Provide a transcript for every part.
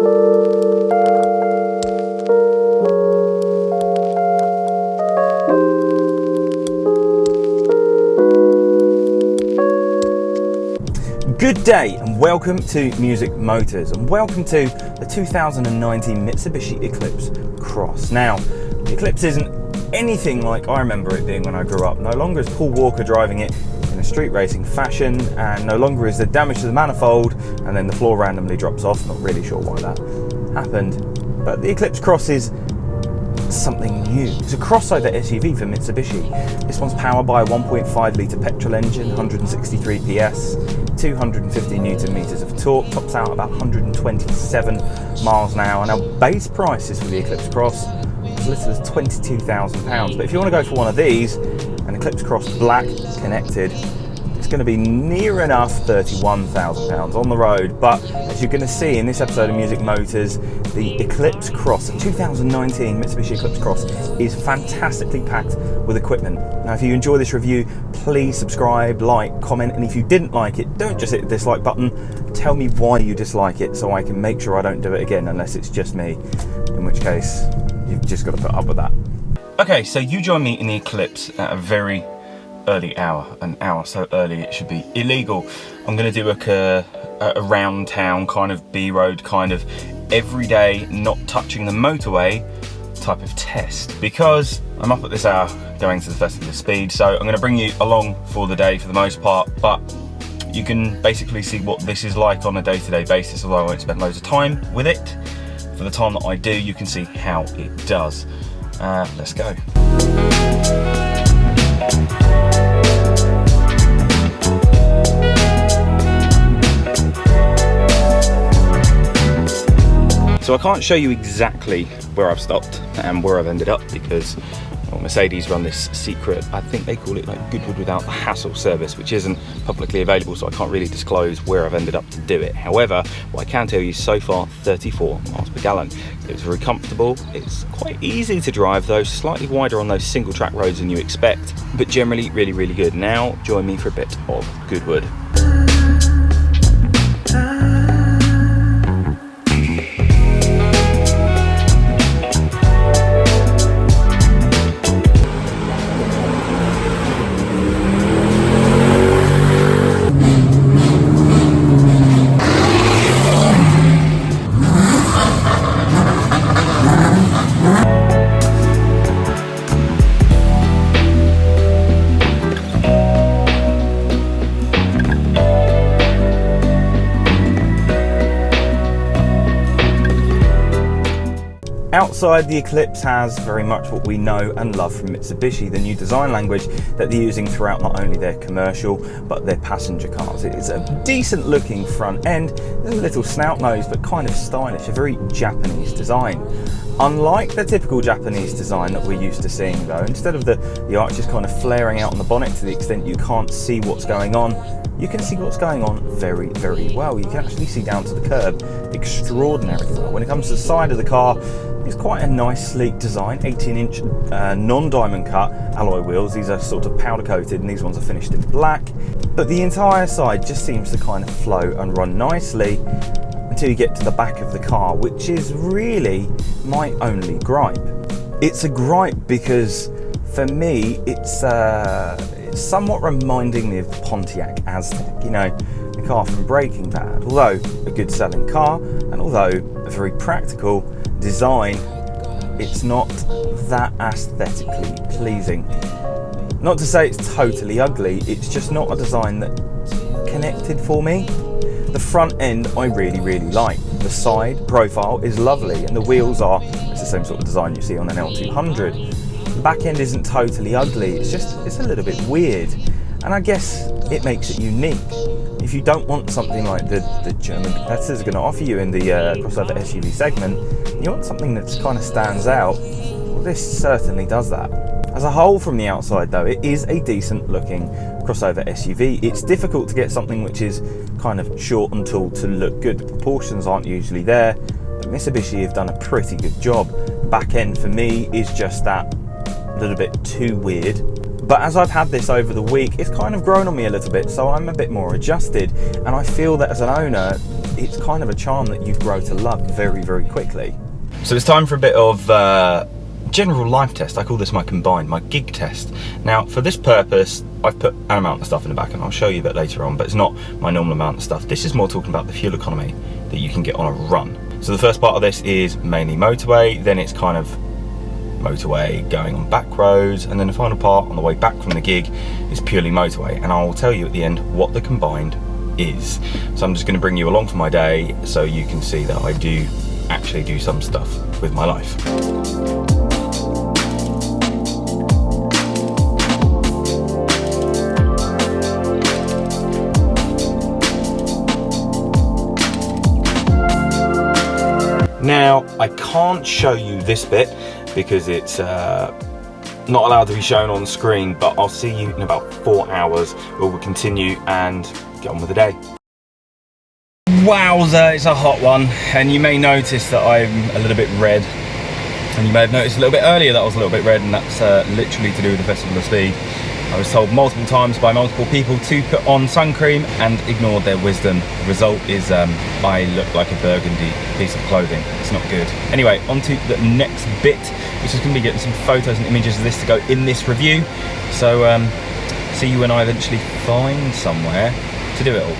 Good day and welcome to Music Motors and welcome to the 2019 Mitsubishi Eclipse Cross. Now, the Eclipse isn't anything like I remember it being when I grew up. No longer is Paul Walker driving it in a street racing fashion, and no longer is there damage to the manifold and then the floor randomly drops off. Not really sure why that happened, but the Eclipse Cross is something new. It's a crossover SUV for Mitsubishi. This one's powered by a 1.5 litre petrol engine, 163 PS, 250 newton meters of torque, tops out about 127 miles an hour. Now, base prices for the Eclipse Cross as little as £22,000, but if you want to go for one of these, an Eclipse Cross Black connected, it's going to be near enough £31,000 on the road. But as you're going to see in this episode of Music Motors, the Eclipse Cross, 2019 Mitsubishi Eclipse Cross, is fantastically packed with equipment. Now, if you enjoy this review, please subscribe, like, comment, and if you didn't like it, don't just hit the dislike button. Tell me why you dislike it so I can make sure I don't do it again, unless it's just me, in which case you've just got to put up with that. Okay, so you join me in the Eclipse at a very early hour, an hour so early it should be illegal. I'm going to do a around town kind of B-road kind of everyday not touching the motorway type of test, because I'm up at this hour going to the Festival of Speed, so I'm going to bring you along for the day for the most part, but you can basically see what this is like on a day-to-day basis, although I won't spend loads of time with it. For the time that I do, you can see how it does. Let's go. So I can't show you exactly where I've stopped and where I've ended up because Mercedes run this secret, I think they call it like Goodwood without the hassle service, which isn't publicly available, so I can't really disclose where I've ended up to do it. However, what I can tell you is so far 34 miles per gallon. It's very comfortable, it's quite easy to drive though, slightly wider on those single track roads than you expect, but generally really good. Now join me for a bit of Goodwood. Outside, the Eclipse has very much what we know and love from Mitsubishi, the new design language that they're using throughout not only their commercial but their passenger cars. It's a decent looking front end, there's a little snout nose but kind of stylish, a very Japanese design. Unlike the typical Japanese design that we're used to seeing though, instead of the arches kind of flaring out on the bonnet to the extent you can't see what's going on, you can see what's going on very well. You can actually see down to the curb extraordinarily well. When it comes to the side of the car, it's quite a nice sleek design, 18-inch non-diamond cut alloy wheels. These are sort of powder coated and these ones are finished in black. But the entire side just seems to kind of flow and run nicely until you get to the back of the car, which is really my only gripe. It's a gripe because for me it's somewhat reminding me of the Pontiac Aztec, you know, the car from Breaking Bad. Although a good selling car and although a very practical design, it's not that aesthetically pleasing. Not to say it's totally ugly, it's just not a design that connected for me. The front end I really like. The side profile is lovely and the wheels it's the same sort of design you see on an L200. The back end isn't totally ugly, it's a little bit weird, and I guess it makes it unique. If you don't want something like the German competitors are going to offer you in the crossover SUV segment, you want something that kind of stands out, well this certainly does that. As a whole from the outside though, it is a decent looking crossover SUV. It's difficult to get something which is kind of short and tall to look good. The proportions aren't usually there, but Mitsubishi have done a pretty good job. Back end for me is just that little bit too weird. But as I've had this over the week, it's kind of grown on me a little bit, so I'm a bit more adjusted. And I feel that as an owner, it's kind of a charm that you grow to love very, very quickly. So it's time for a bit of general life test. I call this my gig test. Now, for this purpose, I've put an amount of stuff in the back, and I'll show you a bit later on, but it's not my normal amount of stuff. This is more talking about the fuel economy that you can get on a run. So the first part of this is mainly motorway, then it's kind of motorway going on back roads, and then the final part on the way back from the gig is purely motorway, and I'll tell you at the end what the combined is. So I'm just going to bring you along for my day so you can see that I do actually do some stuff with my life. Now, I can't show you this bit because it's not allowed to be shown on screen, but I'll see you in about 4 hours where we'll continue and get on with the day. Wowza, it's a hot one, and you may notice that I'm a little bit red, and you may have noticed a little bit earlier that I was a little bit red, and that's literally to do with the Festival of Speed. I was told multiple times by multiple people to put on sun cream and ignored their wisdom. The result is I look like a burgundy piece of clothing. It's not good. Anyway, on to the next bit, which is going to be getting some photos and images of this to go in this review. So see you when I eventually find somewhere to do it all.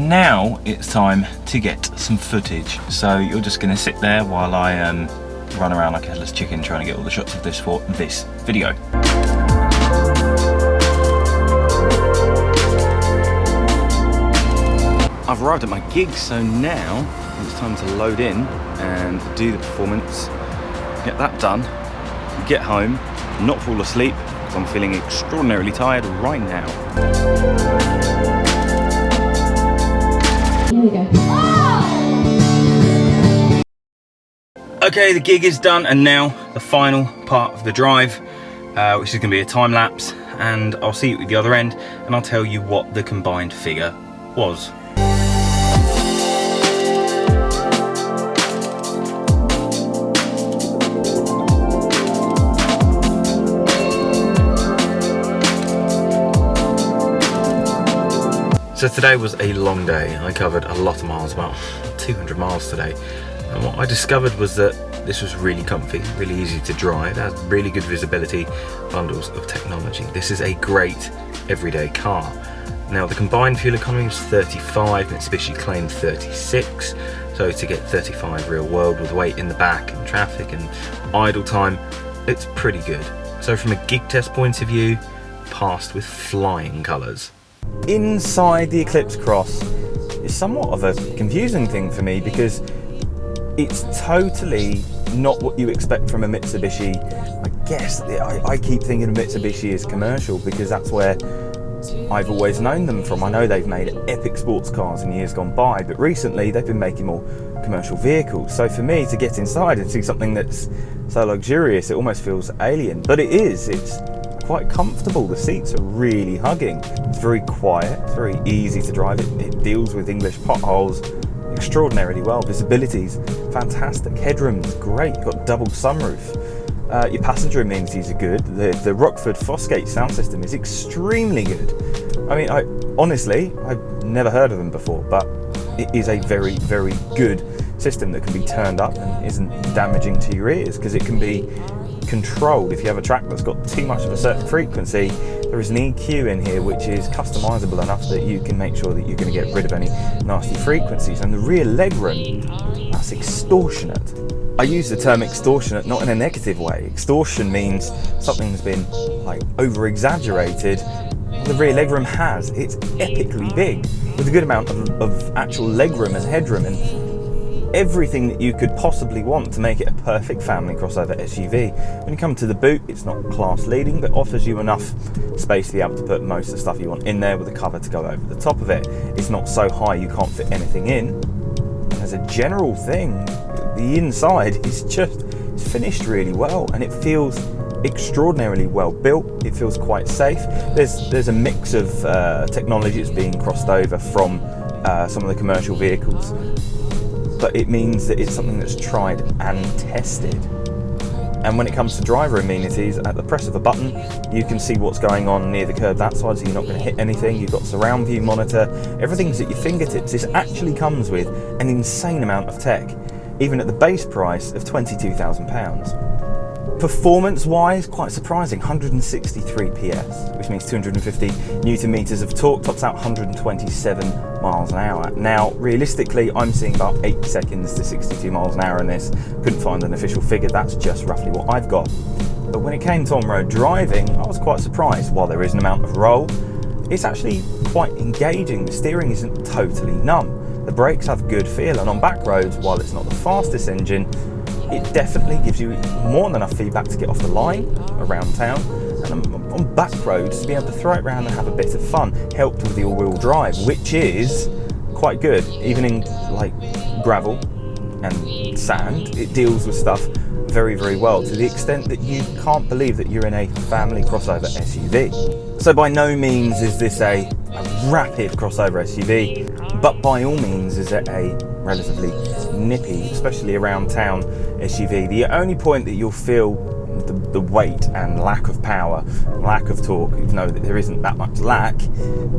Now it's time to get some footage. So you're just going to sit there while I run around like a headless chicken trying to get all the shots of this for this video. I've arrived at my gig, so now it's time to load in and do the performance, get that done, get home, not fall asleep because I'm feeling extraordinarily tired right now. Here we go. Okay, the gig is done, and now the final part of the drive, which is going to be a time lapse, and I'll see you at the other end, and I'll tell you what the combined figure was. So today was a long day. I covered a lot of miles, about 200 miles today. And what I discovered was that this was really comfy, really easy to drive, it has really good visibility, bundles of technology. This is a great everyday car. Now the combined fuel economy was 35, Mitsubishi claimed 36. So to get 35 real world with weight in the back and traffic and idle time, it's pretty good. So from a gig test point of view, passed with flying colours. Inside the Eclipse Cross is somewhat of a confusing thing for me because it's totally not what you expect from a Mitsubishi. I guess I keep thinking of Mitsubishi as commercial because that's where I've always known them from. I know they've made epic sports cars in years gone by, but recently they've been making more commercial vehicles. So for me to get inside and see something that's so luxurious, it almost feels alien. But it is. It's quite comfortable. The seats are really hugging. It's very quiet. It's very easy to drive. It deals with English potholes extraordinarily well. Visibility's fantastic. Headroom's great. You've got double sunroof. Your passenger amenities are good. The Rockford Fosgate sound system is extremely good. I mean, honestly, I've never heard of them before, but it is a very, very good system that can be turned up and isn't damaging to your ears because it can be controlled. If you have a track that's got too much of a certain frequency, there is an EQ in here which is customizable enough that you can make sure that you're going to get rid of any nasty frequencies. And the rear legroom, that's extortionate. I use the term extortionate not in a negative way. Extortion means something's been like over exaggerated. The rear legroom has. It's epically big with a good amount of actual legroom and headroom and everything that you could possibly want to make it a perfect family crossover SUV. When you come to the boot, it's not class leading, but offers you enough space to be able to put most of the stuff you want in there with a cover to go over the top of it. It's not so high you can't fit anything in. And as a general thing, the inside is it's finished really well and it feels extraordinarily well built. It feels quite safe. There's a mix of technology that's being crossed over from some of the commercial vehicles, but it means that it's something that's tried and tested. And when it comes to driver amenities, at the press of a button, you can see what's going on near the curb that side, so you're not going to hit anything. You've got surround view monitor, everything's at your fingertips. This actually comes with an insane amount of tech, even at the base price of £22,000. Performance-wise, quite surprising, 163 PS, which means 250 Newton meters of torque, tops out 127 miles an hour. Now, realistically, I'm seeing about 8 seconds to 62 miles an hour in this. Couldn't find an official figure, that's just roughly what I've got. But when it came to on-road driving, I was quite surprised. While there is an amount of roll, it's actually quite engaging. The steering isn't totally numb. The brakes have good feel, and on back roads, while it's not the fastest engine, it definitely gives you more than enough feedback to get off the line around town, and on back roads to be able to throw it around and have a bit of fun, helped with the all-wheel drive, which is quite good. Even in like gravel and sand, it deals with stuff very, very well, to the extent that you can't believe that you're in a family crossover SUV. So by no means is this a rapid crossover SUV, but by all means is it a relatively nippy, especially around town SUV. The only point that you'll feel the weight and lack of power, lack of torque, even though there isn't that much lack,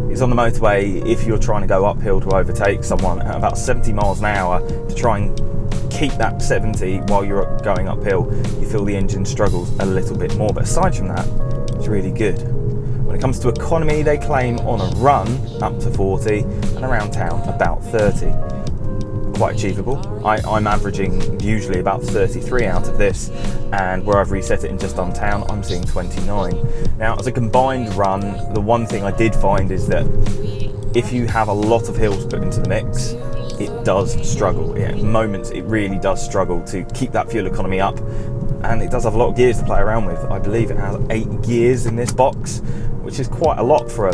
is on the motorway if you're trying to go uphill to overtake someone at about 70 miles an hour to try and keep that 70 while you're going uphill. You feel the engine struggles a little bit more, but aside from that, it's really good. When it comes to economy, they claim on a run up to 40 and around town about 30. Quite achievable. I'm averaging usually about 33 out of this, and where I've reset it in just on town, I'm seeing 29. Now, as a combined run, the one thing I did find is that if you have a lot of hills put into the mix, it does struggle. At moments, it really does struggle to keep that fuel economy up, and it does have a lot of gears to play around with. I believe it has 8 gears in this box, which is quite a lot for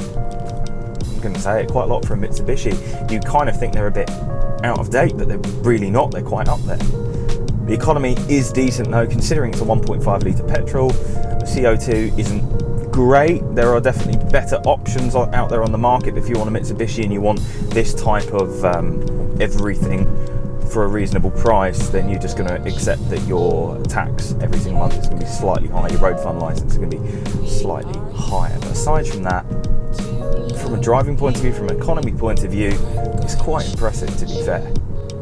quite a lot for a Mitsubishi. You kind of think they're a bit out of date, but they're really not. They're quite up there. The economy is decent though, considering it's a 1.5 litre petrol. The CO2 isn't great. There are definitely better options out there on the market. If you want a Mitsubishi and you want this type of everything for a reasonable price, then you're just going to accept that your tax every single month is going to be slightly higher. Your road fund license is going to be slightly higher. But aside from that, from a driving point of view, from an economy point of view, it's quite impressive, to be fair.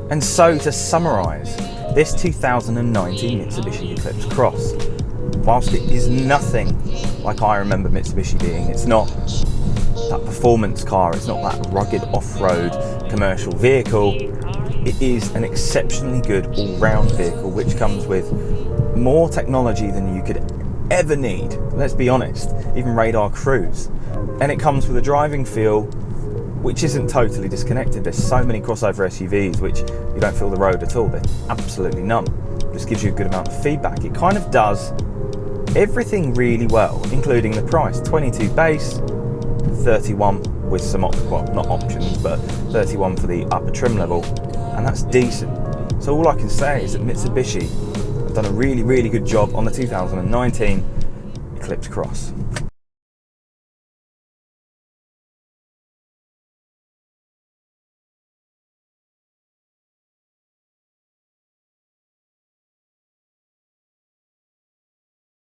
And so, to summarise, this 2019 Mitsubishi Eclipse Cross, whilst it is nothing like I remember Mitsubishi being, it's not that performance car, it's not that rugged off-road commercial vehicle, it is an exceptionally good all-round vehicle which comes with more technology than you could ever need, let's be honest, even radar cruise. And it comes with a driving feel which isn't totally disconnected. There's so many crossover SUVs which you don't feel the road at all. They're absolutely numb. It just gives you a good amount of feedback. It kind of does everything really well, including the price. 22 base, 31 with some not options, but 31 for the upper trim level, and that's decent. So all I can say is that Mitsubishi have done a really, really good job on the 2019 Eclipse Cross.